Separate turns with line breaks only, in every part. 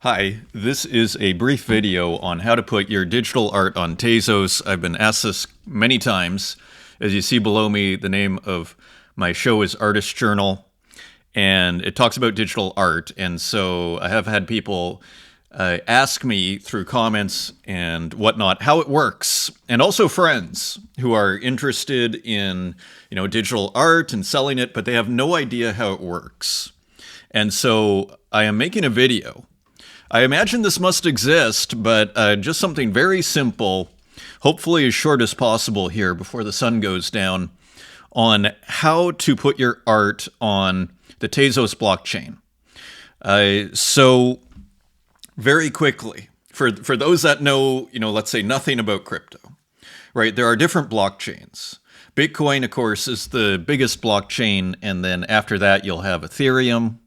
Hi, this is a brief video on how to put your digital art on Tezos. I've been asked this many times. As you see below me, the name of my show is Artist Journal, and it talks about digital art. And so I have had people ask me through comments and whatnot how it works, and also friends who are interested in digital art and selling it, but they have no idea how it works. And so I am making a video. I imagine this must exist, but just something very simple, hopefully as short as possible here before the sun goes down, on how to put your art on the Tezos blockchain. So very quickly, for those that know, let's say nothing about crypto, right? There are different blockchains. Bitcoin, of course, is the biggest blockchain, and then after that you'll have Ethereum,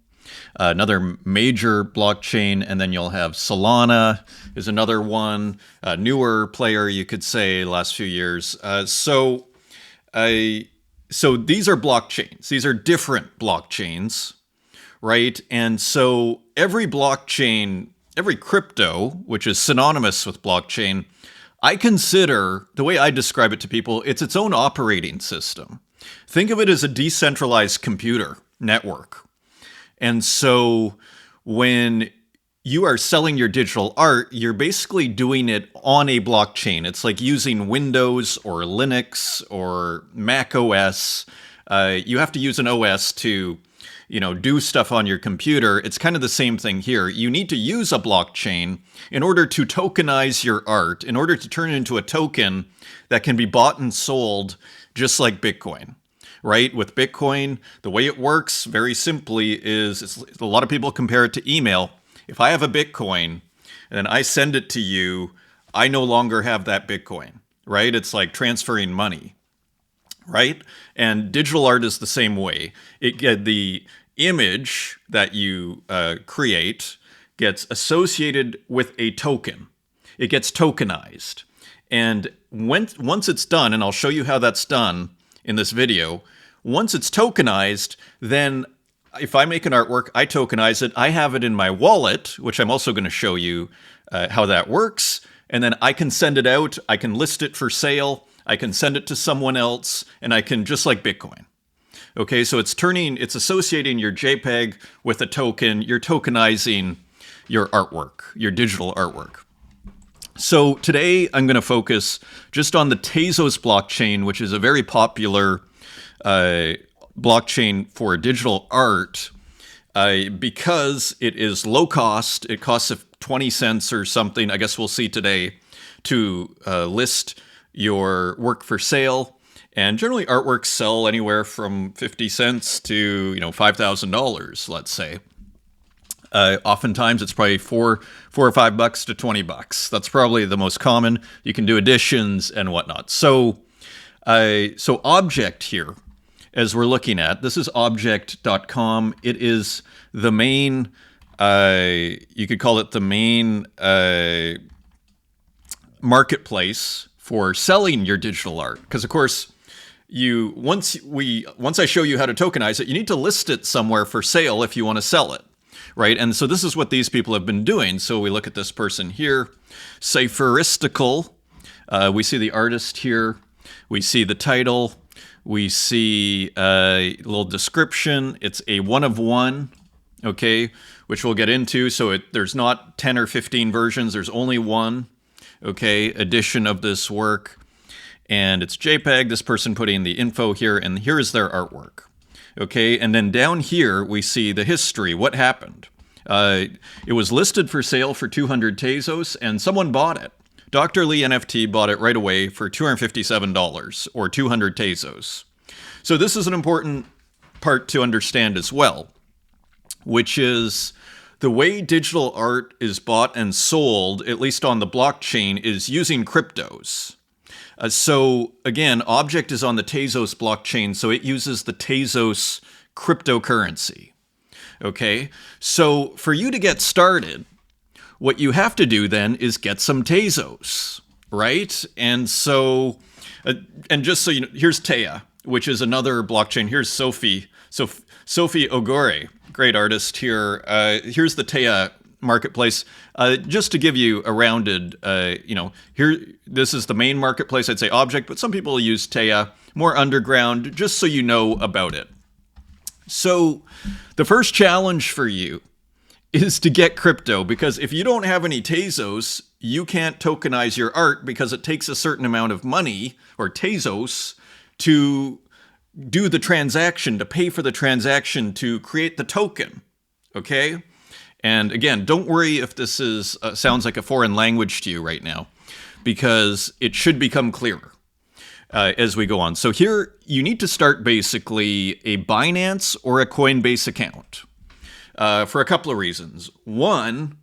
another major blockchain, and then you'll have Solana is another one, a newer player, you could say, last few years. So these are blockchains. These are different blockchains, right? And so every blockchain, every crypto, which is synonymous with blockchain, I consider, the way I describe it to people, it's its own operating system. Think of it as a decentralized computer network. And so when you are selling your digital art, you're basically doing it on a blockchain. It's like using Windows or Linux or Mac OS. You have to use an OS to, do stuff on your computer. It's kind of the same thing here. You need to use a blockchain in order to tokenize your art, in order to turn it into a token that can be bought and sold just like Bitcoin. Right? With Bitcoin, the way it works very simply is a lot of people compare it to email. If I have a Bitcoin and I send it to you, I no longer have that Bitcoin, right? It's like transferring money, right? And digital art is the same way. The image that you create gets associated with a token. It gets tokenized. And once it's done, and I'll show you how that's done in this video, once it's tokenized, then if I make an artwork, I tokenize it. I have it in my wallet, which I'm also going to show you how that works. And then I can send it out. I can list it for sale. I can send it to someone else, and I can, just like Bitcoin. Okay, so it's associating your JPEG with a token. You're tokenizing your artwork, your digital artwork. So today I'm going to focus just on the Tezos blockchain, which is a very popular blockchain for digital art because it is low cost. It costs 20 cents or something, I guess we'll see today, to list your work for sale. And generally artworks sell anywhere from 50 cents to $5,000, let's say. Oftentimes it's probably $4 or $5 to $20. That's probably the most common. You can do editions and whatnot. So Object here, as we're looking at, this is object.com. It is the main, you could call it the main marketplace for selling your digital art. Because of course, once I show you how to tokenize it, you need to list it somewhere for sale if you want to sell it. Right, and so this is what these people have been doing. So we look at this person here, Cypheristical. We see the artist here. We see the title. We see a little description. It's a one of one, okay, which we'll get into. So there's not 10 or 15 versions. There's only one, okay, edition of this work. And it's JPEG. This person putting the info here, and here is their artwork. Okay, and then down here we see the history, what happened. It was listed for sale for 200 Tezos, and someone bought it. Dr. Lee NFT bought it right away for $257, or 200 Tezos. So this is an important part to understand as well, which is the way digital art is bought and sold, at least on the blockchain, is using cryptos. So again, Object is on the Tezos blockchain, so it uses the Tezos cryptocurrency. Okay, so for you to get started, what you have to do then is get some Tezos, right? And so, and just so you know, here's Taya, which is another blockchain. Here's Sophie Ogore, great artist here. Here's the Taya marketplace. Just to give you a rounded, here, this is the main marketplace, I'd say object, but some people use Taya, more underground, just so you know about it. So the first challenge for you is to get crypto, because if you don't have any Tezos, you can't tokenize your art because it takes a certain amount of money, or Tezos, to do the transaction, to pay for the transaction, to create the token. Okay? And again, don't worry if this is sounds like a foreign language to you right now, because it should become clearer as we go on. So here, you need to start basically a Binance or a Coinbase account for a couple of reasons. One,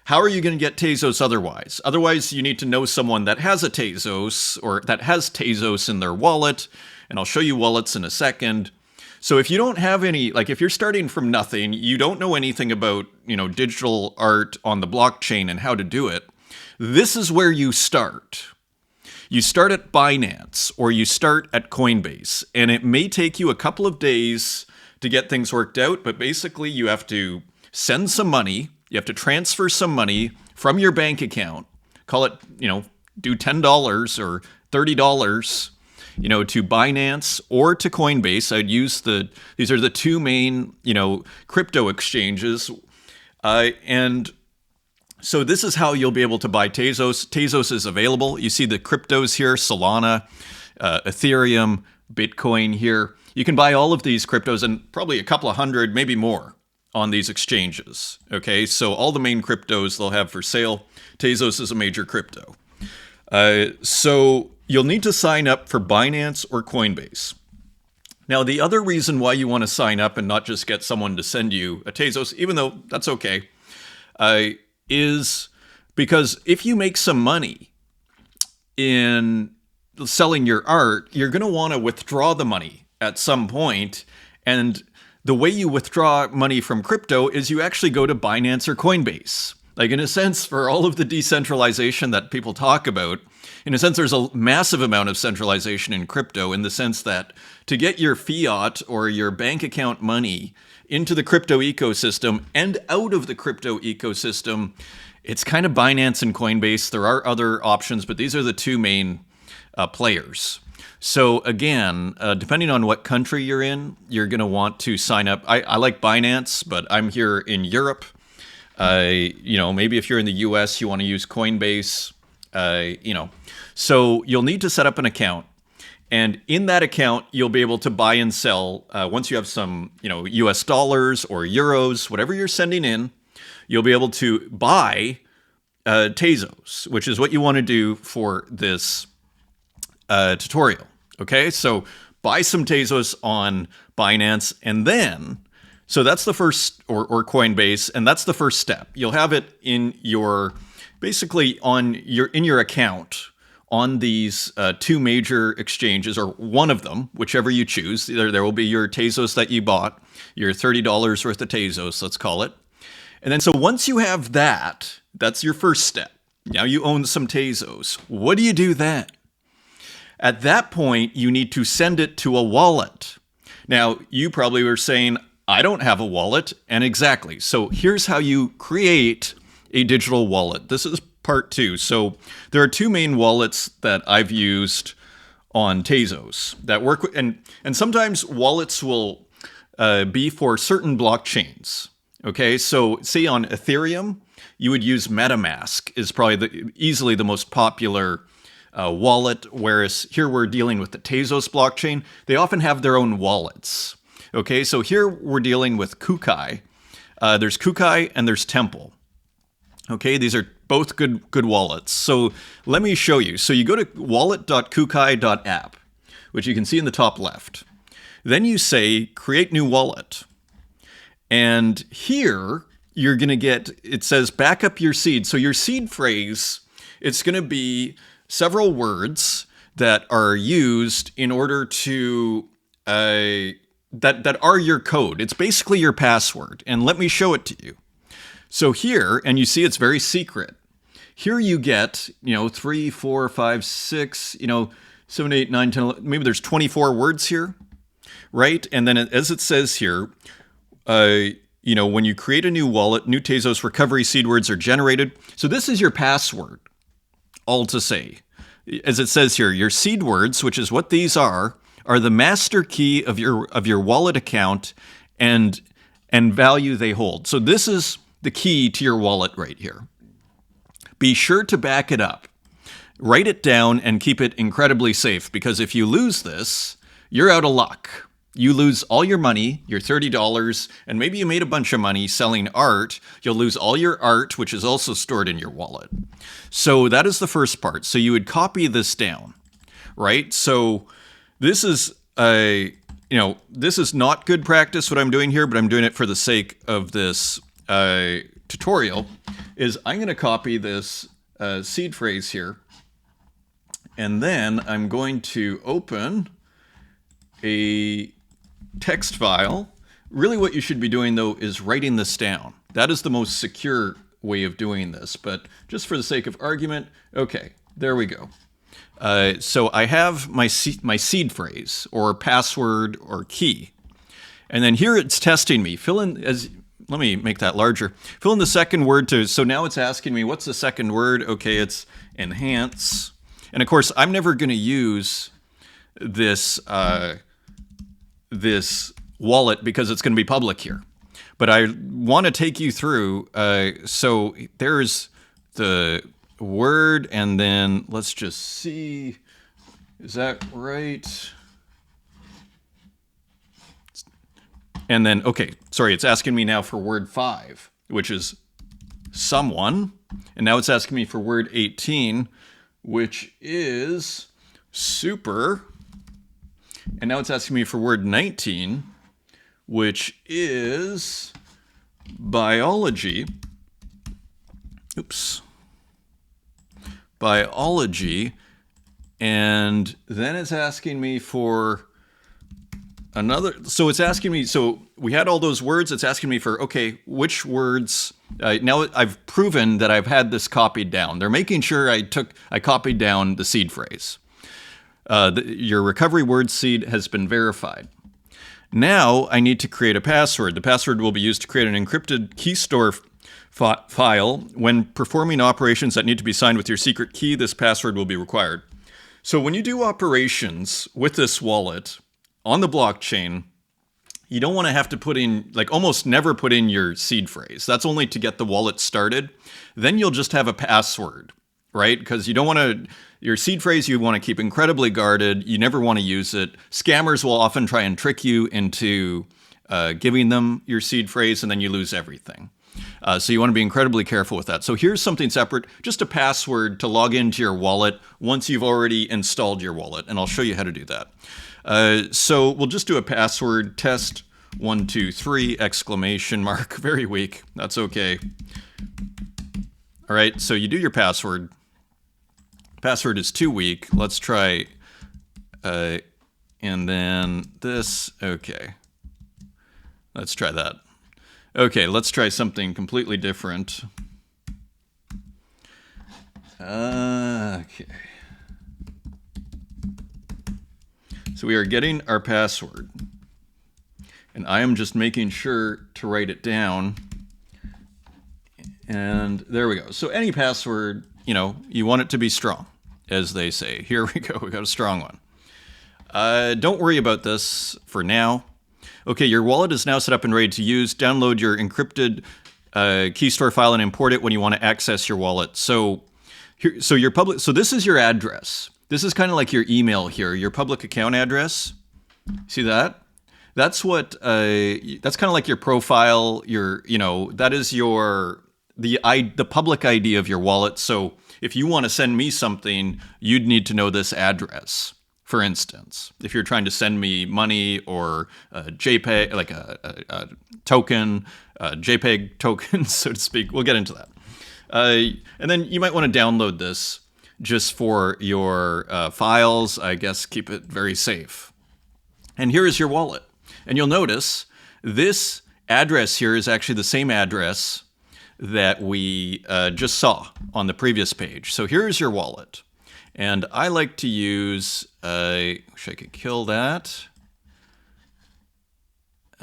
how are you going to get Tezos otherwise? Otherwise, you need to know someone that has a Tezos, or that has Tezos in their wallet, and I'll show you wallets in a second. So if you don't have any, like if you're starting from nothing, you don't know anything about, digital art on the blockchain and how to do it, this is where you start. You start at Binance or you start at Coinbase, and it may take you a couple of days to get things worked out, but basically you have to send some money, you have to transfer some money from your bank account, call it, do $10 or $30, to Binance or to Coinbase. I'd use these are the two main, crypto exchanges. And so this is how you'll be able to buy Tezos. Tezos is available. You see the cryptos here, Solana, Ethereum, Bitcoin here. You can buy all of these cryptos, and probably a couple of hundred, maybe more, on these exchanges. Okay, so all the main cryptos they'll have for sale. Tezos is a major crypto. So you'll need to sign up for Binance or Coinbase. Now, the other reason why you want to sign up and not just get someone to send you a Tezos, even though that's okay, is because if you make some money in selling your art, you're going to want to withdraw the money at some point. And the way you withdraw money from crypto is you actually go to Binance or Coinbase. Like, in a sense, for all of the decentralization that people talk about, in a sense, there's a massive amount of centralization in crypto, in the sense that to get your fiat or your bank account money into the crypto ecosystem and out of the crypto ecosystem, it's kind of Binance and Coinbase. There are other options, but these are the two main players. So again, depending on what country you're in, you're going to want to sign up. I like Binance, but I'm here in Europe. Maybe if you're in the US, you want to use Coinbase, So you'll need to set up an account. And in that account, you'll be able to buy and sell. Once you have some, US dollars or euros, whatever you're sending in, you'll be able to buy Tezos, which is what you want to do for this tutorial. Okay, so buy some Tezos on Binance, and then, so that's the first, or Coinbase, and that's the first step. You'll have it in your, basically in your account on these two major exchanges, or one of them, whichever you choose. There will be your Tezos that you bought, your $30 worth of Tezos, let's call it. And then, so once you have that, that's your first step. Now you own some Tezos. What do you do then? At that point, you need to send it to a wallet. Now, you probably were saying, I don't have a wallet, and exactly. So here's how you create a digital wallet. This is part 2. So there are two main wallets that I've used on Tezos that work with, and sometimes wallets will be for certain blockchains. Okay, so say on Ethereum, you would use MetaMask, is probably easily the most popular wallet, whereas here we're dealing with the Tezos blockchain. They often have their own wallets. Okay, so here we're dealing with Kukai. There's Kukai and there's Temple. Okay, these are both good wallets. So let me show you. So you go to wallet.kukai.app, which you can see in the top left. Then you say, create new wallet. And here you're going to get, it says back up your seed. So your seed phrase, it's going to be several words that are used in order to, that are your code. It's basically your password. And let me show it to you. So here, and you see it's very secret. Here you get, 3, 4, 5, 6, 7, 8, 9, 10, 11, maybe there's 24 words here, right? And then as it says here, when you create a new wallet, new Tezos recovery seed words are generated. So this is your password, all to say. As it says here, your seed words, which is what these are the master key of your wallet account and value they hold. So this is the key to your wallet right here. Be sure to back it up. Write it down and keep it incredibly safe, because if you lose this, you're out of luck. You lose all your money, your $30, and maybe you made a bunch of money selling art. You'll lose all your art, which is also stored in your wallet. So that is the first part. So you would copy this down, right? So this is this is not good practice what I'm doing here, but I'm doing it for the sake of this tutorial. Is I'm going to copy this seed phrase here, and then I'm going to open a text file. Really what you should be doing though is writing this down. That is the most secure way of doing this, but just for the sake of argument, okay, there we go. So I have my seed phrase or password or key. And then here it's testing me. Let me make that larger. Fill in the second word so now it's asking me, what's the second word? Okay, it's enhance. And of course, I'm never going to use this wallet because it's going to be public here. But I want to take you through. So there's the word, and then let's just see. Is that right? And then, okay, sorry, it's asking me now for word 5, which is someone. And now it's asking me for word 18, which is super. And now it's asking me for word 19, which is biology. Oops. Biology. And then it's asking me for another. So it's asking me, so we had all those words. It's asking me for, okay, which words. Now I've proven that I've had this copied down. They're making sure I copied down the seed phrase. Your recovery word seed has been verified. Now I need to create a password. The password will be used to create an encrypted key store file. When performing operations that need to be signed with your secret key, this password will be required. So when you do operations with this wallet on the blockchain, you don't want to have to put in, almost never put in your seed phrase. That's only to get the wallet started. Then you'll just have a password, right? Because you don't want to, your seed phrase you want to keep incredibly guarded. You never want to use it. Scammers will often try and trick you into giving them your seed phrase, and then you lose everything. So you want to be incredibly careful with that. So here's something separate, just a password to log into your wallet once you've already installed your wallet, and I'll show you how to do that. So we'll just do a password test 1, 2, 3 exclamation mark. Very weak. That's okay. All right. So you do your password. Password is too weak. Let's try. And then this. Okay. Let's try that. Okay. Let's try something completely different. Okay. So we are getting our password, and I am just making sure to write it down. And there we go. So any password, you want it to be strong, as they say. Here we go. We got a strong one. Don't worry about this for now. Okay, your wallet is now set up and ready to use. Download your encrypted key store file and import it when you want to access your wallet. So your public. So this is your address. This is kind of like your email here, your public account address. See that? That's what, that's kind of like your profile, that is the public ID of your wallet. So if you want to send me something, you'd need to know this address. For instance, if you're trying to send me money or a JPEG, like a token, JPEG token, so to speak, we'll get into that. And then you might want to download this just for your files. I guess keep it very safe. And here is your wallet. And you'll notice this address here is actually the same address that we just saw on the previous page. So here's your wallet. And I like to use, wish I could kill that.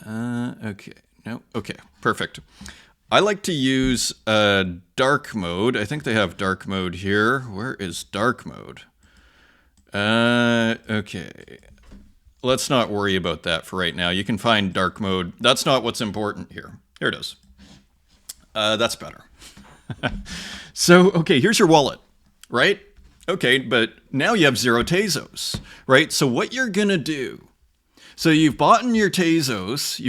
Okay, No? Okay, perfect. I like to use dark mode. I think they have dark mode here. Where is dark mode? Okay. Let's not worry about that for right now. You can find dark mode. That's not what's important here. Here it is. That's better. So, okay, here's your wallet, right? Okay, but now you have 0 Tezos, right? So what you're going to do, so you've bought your Tezos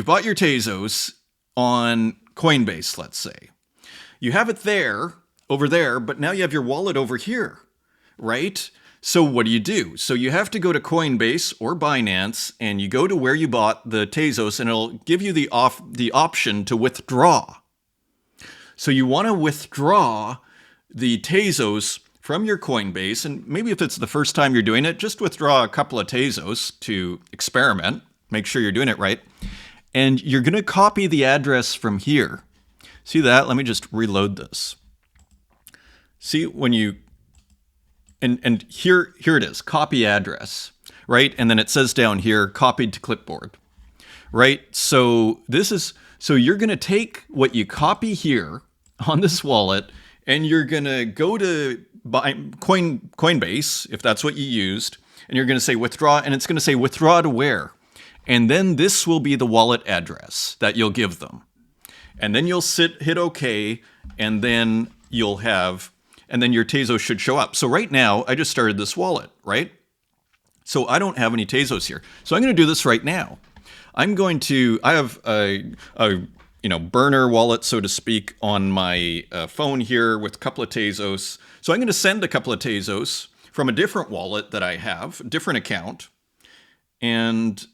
on Coinbase, let's say. You have it there, over there, but now you have your wallet over here, right? So what do? So you have to go to Coinbase or Binance, and you go to where you bought the Tezos, and it'll give you the option to withdraw. So you want to withdraw the Tezos from your Coinbase, and maybe if it's the first time you're doing it, just withdraw a couple of Tezos to experiment, make sure you're doing it right. And you're going to copy the address from here. See that? Let me just reload this. See when you, and here it is, copy address, right? And then it says down here, copied to clipboard, right? So you're going to take what you copy here on this wallet, and you're going to go to Coinbase, if that's what you used, and you're going to say withdraw, and it's going to say withdraw to where? And then this will be the wallet address that you'll give them. And then you'll hit OK, and then you'll have, and then your Tezos should show up. So right now, I just started this wallet, right? So I don't have any Tezos here. So I'm going to do this right now. I have a burner wallet, so to speak, on my phone here with a couple of Tezos. So I'm going to send a couple of Tezos from a different wallet that I have, a different account. And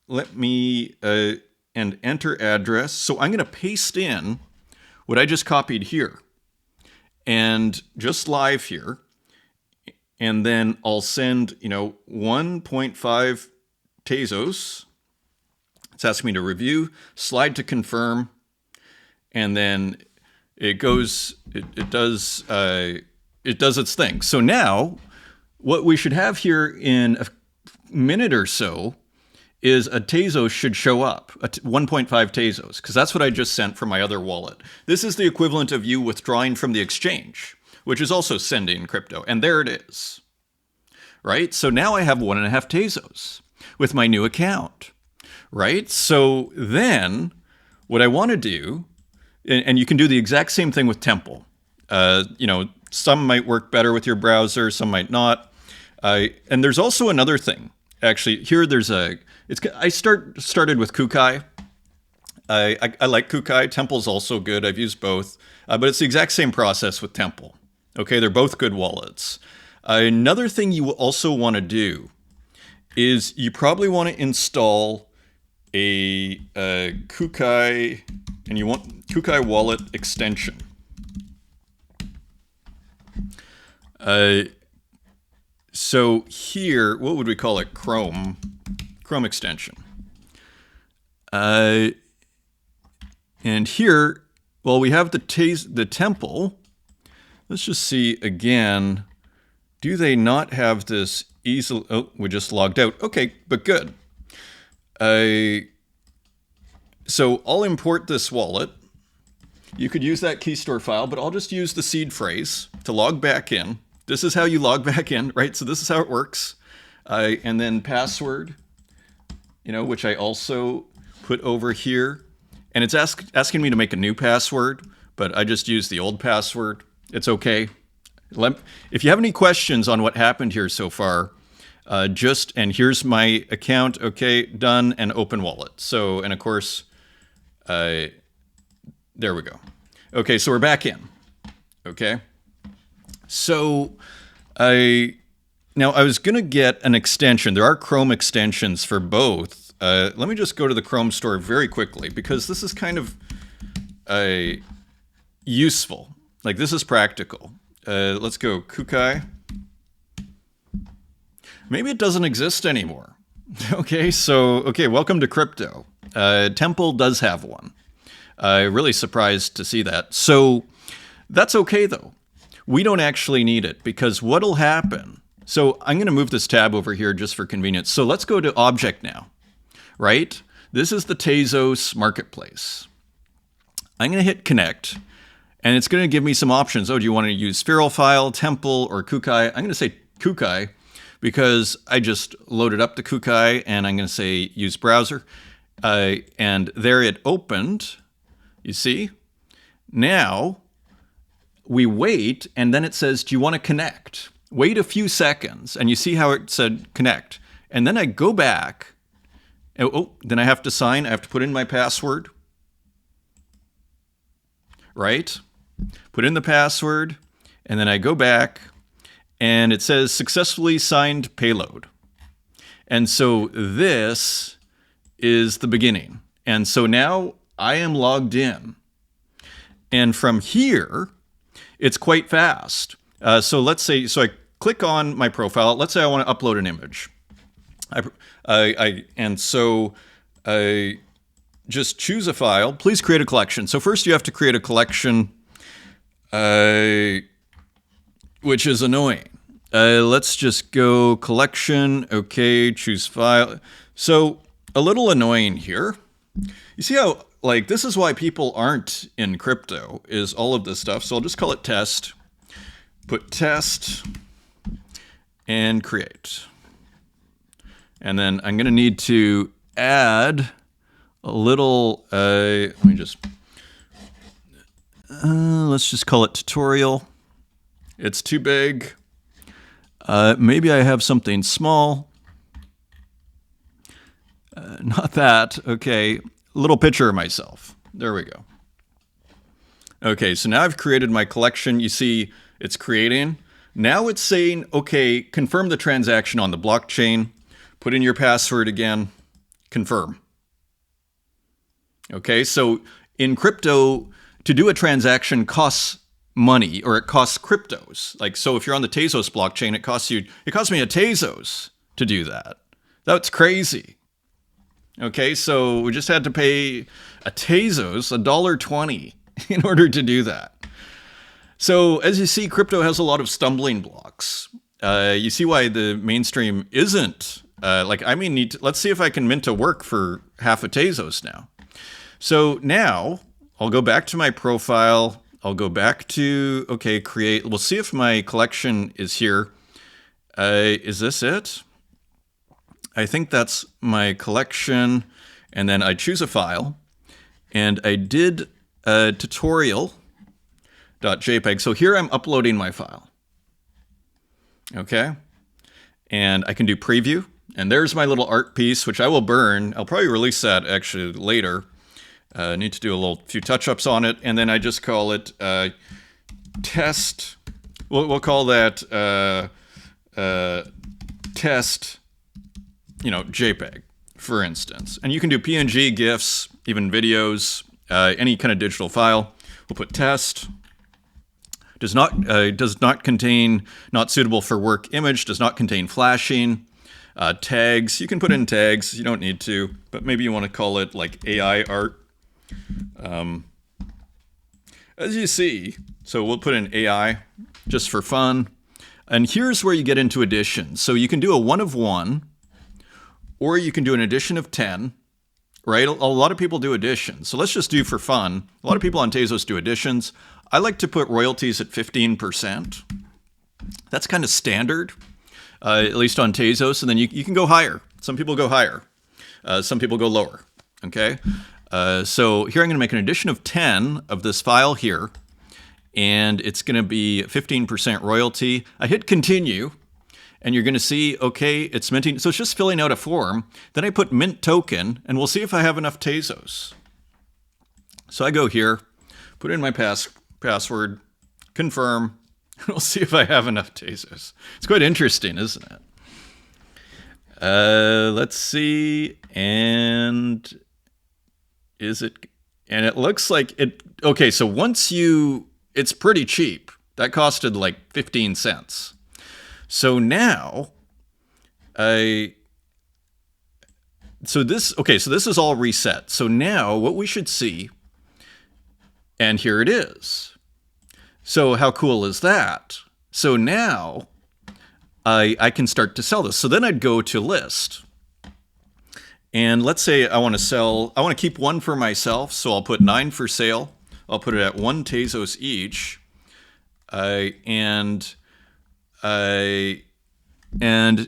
let me and enter address. So I'm going to paste in what I just copied here and just live here. And then I'll send, 1.5 Tezos. It's asking me to review, slide to confirm, and then it goes, it does its thing. So now what we should have here in a minute or so is a Tezos should show up, 1.5 Tezos, because that's what I just sent from my other wallet. This is the equivalent of you withdrawing from the exchange, which is also sending crypto. And there it is, right? So now I have 1.5 Tezos with my new account, right? So then what I want to do, and you can do the exact same thing with Temple. Some might work better with your browser, some might not. And there's also another thing. Actually, here I started with Kukai. I like Kukai. Temple's also good. I've used both. But it's the exact same process with Temple. Okay, they're both good wallets. Another thing you also want to do is you probably want to install a Kukai, and you want Kukai wallet extension. So here, what would we call it? Chrome extension. And here, well, we have the Temple. Let's just see again. Do they not have this easily? Oh, we just logged out. Okay, but good. So I'll import this wallet. You could use that key store file, but I'll just use the seed phrase to log back in. This is how you log back in, right? So this is how it works. And then password, which I also put over here. And it's asking me to make a new password, but I just used the old password. It's okay. If you have any questions on what happened here so far, and here's my account. Okay, done, and open wallet. So, and of course, there we go. Okay, so we're back in. Okay. So I was going to get an extension. There are Chrome extensions for both. Let me just go to the Chrome store very quickly, because this is kind of useful. Like, this is practical. Let's go Kukai. Maybe it doesn't exist anymore. Okay, welcome to crypto. Temple does have one. Really surprised to see that. So that's okay, though. We don't actually need it, because what'll happen... So I'm going to move this tab over here just for convenience. So let's go to object now, right? This is the Tezos marketplace. I'm going to hit connect, and it's going to give me some options. Oh, do you want to use Feral File, Temple, or Kukai? I'm going to say Kukai because I just loaded up the Kukai, and I'm going to say use browser. And there it opened. You see? Now we wait, and then it says, do you want to connect? Wait a few seconds, and you see how it said connect. And then I go back. Oh, then I have to sign. I have to put in my password. Right? Put in the password, and then I go back, and it says successfully signed payload. And so this is the beginning. And so now I am logged in. And from here, it's quite fast. So let's say, so I click on my profile. Let's say I want to upload an image. And so I just choose a file. Please create a collection. So first you have to create a collection, which is annoying. Let's just go collection. Okay, choose file. So a little annoying here. You see how, like, this is why people aren't in crypto, is all of this stuff. So I'll just call it test. Put test and create. And then I'm going to need to add a little, let me just, let's just call it tutorial. It's too big. Maybe I have something small. Not that. Okay. A little picture of myself. There we go. Okay. So now I've created my collection. You see it's creating. Now it's saying, okay, confirm the transaction on the blockchain. Put in your password again. Confirm. Okay. So in crypto, to do a transaction costs money, or it costs cryptos. Like, so if you're on the Tezos blockchain, it cost me a Tezos to do that. That's crazy. Okay, so we just had to pay a Tezos, $1.20, in order to do that. So as you see, crypto has a lot of stumbling blocks. You see why the mainstream isn't, let's see if I can mint a work for half a Tezos now. So now I'll go back to my profile. I'll go back to, okay, create. We'll see if my collection is here. Is this it? I think that's my collection. And then I choose a file. And I did a tutorial.jpg. So here I'm uploading my file. Okay. And I can do preview. And there's my little art piece, which I will burn. I'll probably release that actually later. Need to do a few touch-ups on it, and then I just call it test. We'll call that test, JPEG, for instance. And you can do PNG, GIFs, even videos, any kind of digital file. We'll put test. Does not contain, not suitable for work image. Does not contain flashing. Tags. You can put in tags. You don't need to, but maybe you want to call it like AI art. As you see, so we'll put in AI just for fun. And here's where you get into additions. So you can do a 1 of 1, or you can do an addition of 10, right? A lot of people do additions. So let's just do for fun. A lot of people on Tezos do additions. I like to put royalties at 15%. That's kind of standard, at least on Tezos. And then you can go higher. Some people go higher. Some people go lower. Okay. So here I'm going to make an addition of 10 of this file here, and it's going to be 15% royalty. I hit continue, and you're going to see, okay, it's minting. So it's just filling out a form. Then I put mint token, and we'll see if I have enough Tezos. So I go here, put in my password, confirm, and we'll see if I have enough Tezos. It's quite interesting, isn't it? Let's see, and and it looks like it, okay, so it's pretty cheap. That costed like 15 cents. So now, so this is all reset. So now what we should see, and here it is. So how cool is that? So now I can start to sell this. So then I'd go to list. And let's say I want to keep one for myself, so I'll put 9 for sale. I'll put it at 1 Tezos each. And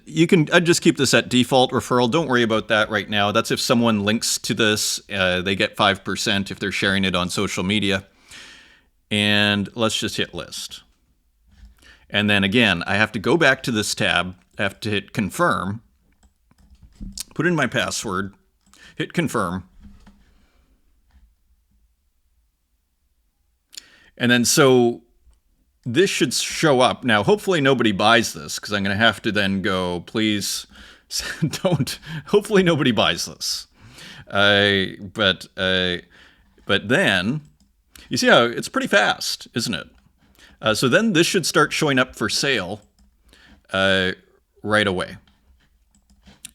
you can, I'd just keep this at default referral. Don't worry about that right now. That's if someone links to this, they get 5% if they're sharing it on social media. And let's just hit list. And then again, I have to go back to this tab. I have to hit confirm, put in my password, hit confirm. And then so this should show up. Now, hopefully nobody buys this because I'm going to have to then go, please don't, hopefully nobody buys this. But then, you see how it's pretty fast, isn't it? So then this should start showing up for sale right away.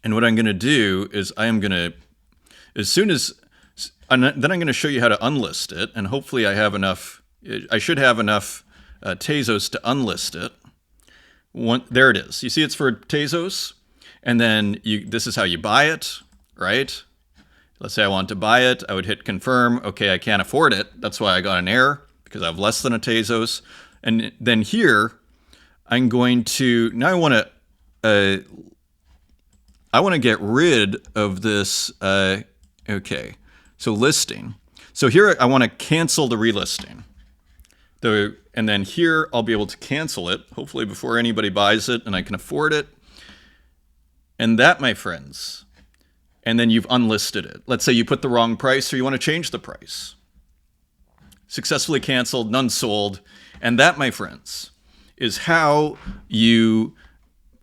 And what I'm going to do is then I'm going to show you how to unlist it. And hopefully I should have enough Tezos to unlist it. There it is. You see it's for Tezos. And then this is how you buy it, right? Let's say I want to buy it. I would hit confirm. Okay, I can't afford it. That's why I got an error, because I have less than a Tezos. And then here, I'm going to, now I want to get rid of this, okay, so listing. So here I want to cancel the relisting. And then here I'll be able to cancel it, hopefully before anybody buys it and I can afford it. And that, my friends, and then you've unlisted it. Let's say you put the wrong price or you want to change the price. Successfully canceled, none sold. And that, my friends, is how you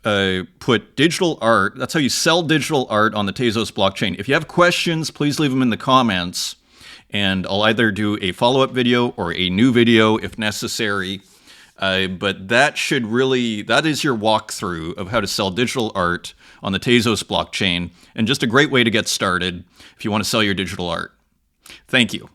put digital art. That's how you sell digital art on the Tezos blockchain. If you have questions, please leave them in the comments. And I'll either do a follow-up video or a new video if necessary. But that is your walkthrough of how to sell digital art on the Tezos blockchain. And just a great way to get started if you want to sell your digital art. Thank you.